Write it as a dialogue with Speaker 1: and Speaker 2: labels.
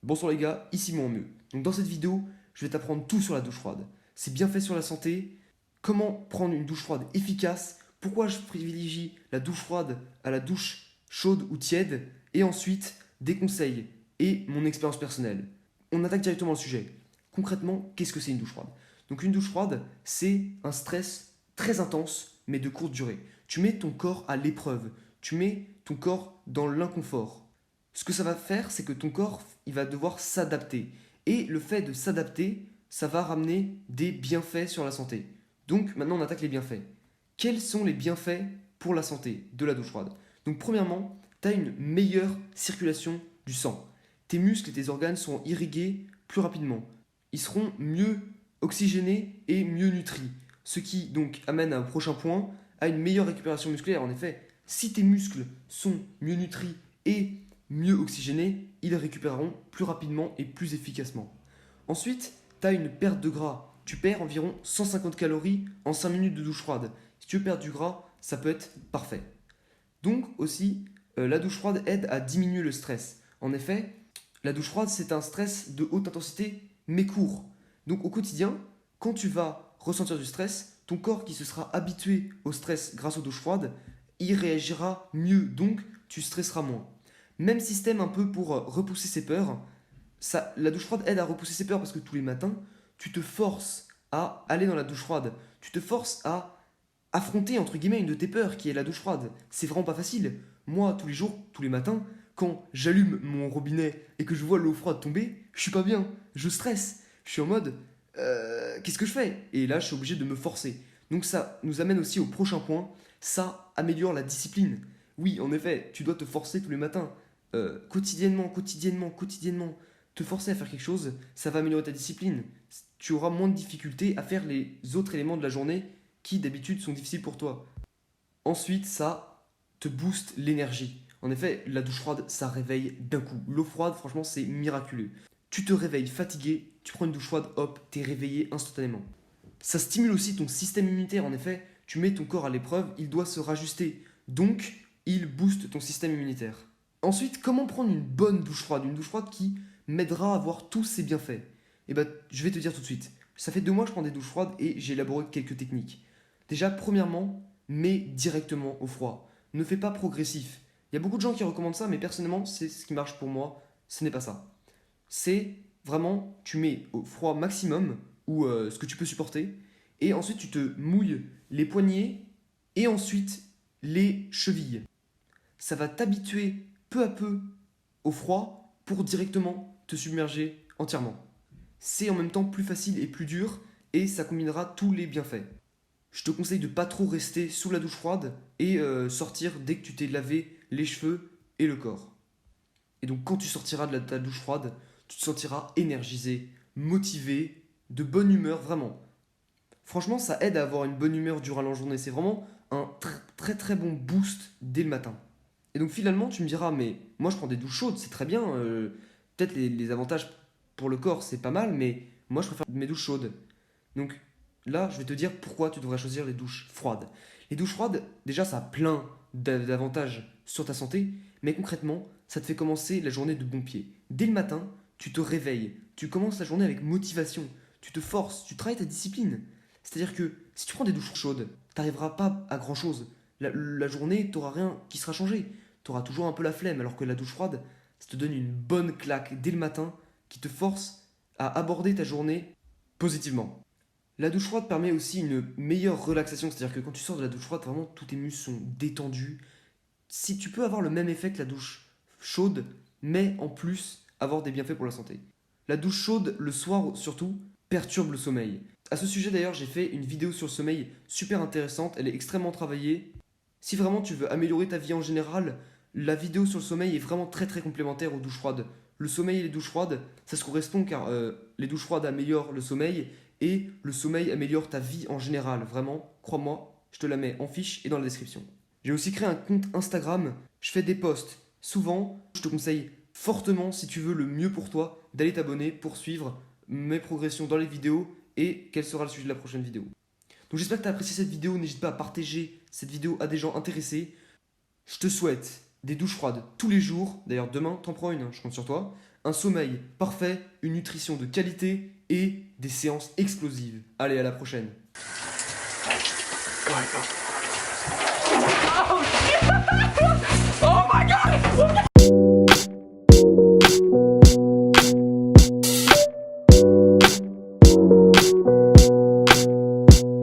Speaker 1: Bonsoir les gars, ici moi en mieux. Donc dans cette vidéo, je vais t'apprendre tout sur la douche froide. C'est bien fait sur la santé, comment prendre une douche froide efficace, pourquoi je privilégie la douche froide à la douche chaude ou tiède, et ensuite des conseils et mon expérience personnelle. On attaque directement le sujet. Concrètement, qu'est-ce que c'est une douche froide? Donc une douche froide, c'est un stress très intense, mais de courte durée. Tu mets ton corps à l'épreuve, tu mets ton corps dans l'inconfort. Ce que ça va faire, c'est que ton corps, il va devoir s'adapter. Et le fait de s'adapter, ça va ramener des bienfaits sur la santé. Donc maintenant, on attaque les bienfaits. Quels sont les bienfaits pour la santé de la douche froide? Donc premièrement, tu as une meilleure circulation du sang. Tes muscles et tes organes seront irrigués plus rapidement. Ils seront mieux oxygénés et mieux nutris. Ce qui donc amène à un prochain point, à une meilleure récupération musculaire. En effet, si tes muscles sont mieux nutris et mieux oxygénés, ils récupéreront plus rapidement et plus efficacement. Ensuite, tu as une perte de gras. Tu perds environ 150 calories en 5 minutes de douche froide. Si tu veux perdre du gras, ça peut être parfait. Donc aussi, la douche froide aide à diminuer le stress. En effet, la douche froide, c'est un stress de haute intensité, mais court. Donc au quotidien, quand tu vas ressentir du stress, ton corps qui se sera habitué au stress grâce aux douches froides, il réagira mieux, donc tu stresseras moins. Même système un peu pour repousser ses peurs. La douche froide aide à repousser ses peurs parce que tous les matins, tu te forces à aller dans la douche froide. Tu te forces à affronter, entre guillemets, une de tes peurs qui est la douche froide. C'est vraiment pas facile. Moi, tous les jours, tous les matins, quand j'allume mon robinet et que je vois l'eau froide tomber, je suis pas bien. Je stresse. Je suis en mode, qu'est-ce que je fais? Et là, je suis obligé de me forcer. Donc ça nous amène aussi au prochain point. Ça améliore la discipline. Oui, en effet, tu dois te forcer tous les matins. Quotidiennement, te forcer à faire quelque chose, ça va améliorer ta discipline. Tu auras moins de difficultés à faire les autres éléments de la journée qui d'habitude sont difficiles pour toi. Ensuite, ça te booste l'énergie. En effet, la douche froide, ça réveille d'un coup. L'eau froide, franchement, c'est miraculeux. Tu te réveilles fatigué, tu prends une douche froide, hop, t'es réveillé instantanément. Ça stimule aussi ton système immunitaire. En effet, tu mets ton corps à l'épreuve, il doit se rajuster. Donc, il booste ton système immunitaire. Ensuite, comment prendre une bonne douche froide? Une douche froide qui m'aidera à avoir tous ses bienfaits. Et ben, je vais te dire tout de suite. Ça fait 2 mois que je prends des douches froides et j'ai élaboré quelques techniques. Déjà, premièrement, mets directement au froid. Ne fais pas progressif. Il y a beaucoup de gens qui recommandent ça, mais personnellement, c'est ce qui marche pour moi. Ce n'est pas ça. C'est vraiment, tu mets au froid maximum, ou ce que tu peux supporter, et ensuite tu te mouilles les poignets, et ensuite les chevilles. Ça va t'habituer peu à peu au froid pour directement te submerger entièrement. C'est en même temps plus facile et plus dur, et ça combinera tous les bienfaits. Je te conseille de pas trop rester sous la douche froide et sortir dès que tu t'es lavé les cheveux et le corps. Et donc quand tu sortiras de ta douche froide, tu te sentiras énergisé, motivé, de bonne humeur, vraiment. Franchement, ça aide à avoir une bonne humeur durant la journée. C'est vraiment un très bon boost dès le matin. Et donc finalement, tu me diras, mais moi je prends des douches chaudes, c'est très bien. Peut-être les avantages pour le corps, c'est pas mal, mais moi je préfère mes douches chaudes. Donc là, je vais te dire pourquoi tu devrais choisir les douches froides. Les douches froides, déjà, ça a plein d'avantages sur ta santé, mais concrètement, ça te fait commencer la journée de bon pied. Dès le matin, tu te réveilles, tu commences la journée avec motivation, tu te forces, tu travailles ta discipline. C'est-à-dire que si tu prends des douches chaudes, tu n'arriveras pas à grand-chose. La journée, tu n'auras rien qui sera changé. Tu auras toujours un peu la flemme, alors que la douche froide, ça te donne une bonne claque dès le matin qui te force à aborder ta journée positivement. La douche froide permet aussi une meilleure relaxation, c'est-à-dire que quand tu sors de la douche froide, vraiment tous tes muscles sont détendus. Si tu peux avoir le même effet que la douche chaude, mais en plus avoir des bienfaits pour la santé. La douche chaude, le soir surtout, perturbe le sommeil. À ce sujet d'ailleurs, j'ai fait une vidéo sur le sommeil super intéressante, elle est extrêmement travaillée. Si vraiment tu veux améliorer ta vie en général, la vidéo sur le sommeil est vraiment très complémentaire aux douches froides. Le sommeil et les douches froides, ça se correspond car les douches froides améliorent le sommeil et le sommeil améliore ta vie en général. Vraiment, crois-moi, je te la mets en fiche et dans la description. J'ai aussi créé un compte Instagram, je fais des posts. Souvent, je te conseille fortement, si tu veux le mieux pour toi, d'aller t'abonner pour suivre mes progressions dans les vidéos et quel sera le sujet de la prochaine vidéo. Donc j'espère que tu as apprécié cette vidéo, n'hésite pas à partager cette vidéo à des gens intéressés. Je te souhaite des douches froides tous les jours, d'ailleurs demain, t'en prends une, je compte sur toi, un sommeil parfait, une nutrition de qualité et des séances explosives. Allez, à la prochaine.
Speaker 2: Go.